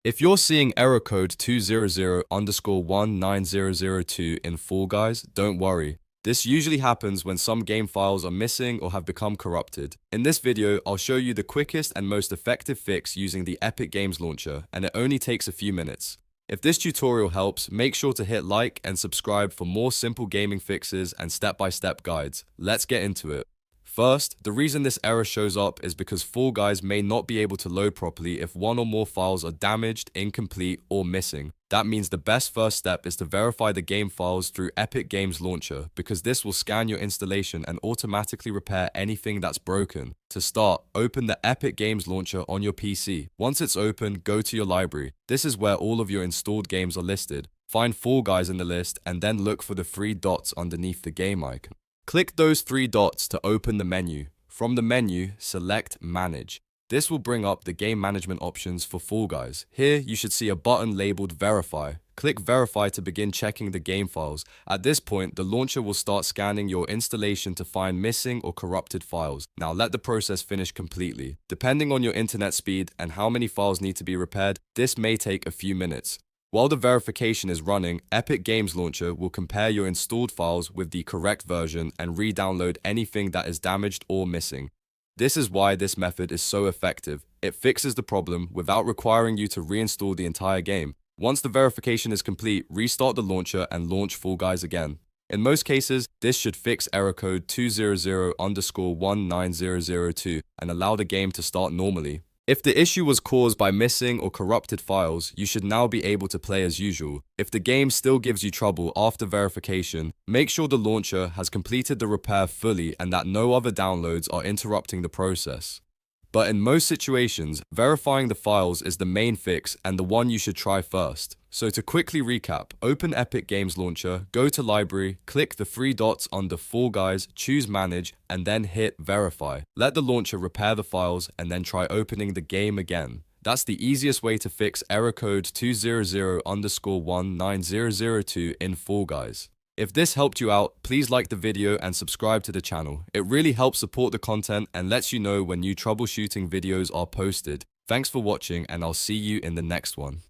If you're seeing error code 200_19002 in Fall Guys, don't worry. This usually happens when some game files are missing or have become corrupted. In this video, I'll show you the quickest and most effective fix using the Epic Games Launcher, and it only takes a few minutes. If this tutorial helps, make sure to hit like and subscribe for more simple gaming fixes and step-by-step guides. Let's get into it. First, the reason this error shows up is because Fall Guys may not be able to load properly if one or more files are damaged, incomplete, or missing. That means the best first step is to verify the game files through Epic Games Launcher, because this will scan your installation and automatically repair anything that's broken. To start, open the Epic Games Launcher on your PC. Once it's open, go to your library. This is where all of your installed games are listed. Find Fall Guys in the list and then look for the three dots underneath the game icon. Click those three dots to open the menu. From the menu, select Manage. This will bring up the game management options for Fall Guys. Here, you should see a button labeled Verify. Click Verify to begin checking the game files. At this point, the launcher will start scanning your installation to find missing or corrupted files. Now let the process finish completely. Depending on your internet speed and how many files need to be repaired, this may take a few minutes. While the verification is running, Epic Games Launcher will compare your installed files with the correct version and re-download anything that is damaged or missing. This is why this method is so effective. It fixes the problem without requiring you to reinstall the entire game. Once the verification is complete, restart the launcher and launch Fall Guys again. In most cases, this should fix error code 200_19002 and allow the game to start normally. If the issue was caused by missing or corrupted files, you should now be able to play as usual. If the game still gives you trouble after verification, make sure the launcher has completed the repair fully and that no other downloads are interrupting the process. But in most situations, verifying the files is the main fix and the one you should try first. So to quickly recap, open Epic Games Launcher, go to Library, click the three dots under Fall Guys, choose Manage, and then hit Verify. Let the launcher repair the files and then try opening the game again. That's the easiest way to fix error code 200_19002 in Fall Guys. If this helped you out, please like the video and subscribe to the channel. It really helps support the content and lets you know when new troubleshooting videos are posted. Thanks for watching and I'll see you in the next one.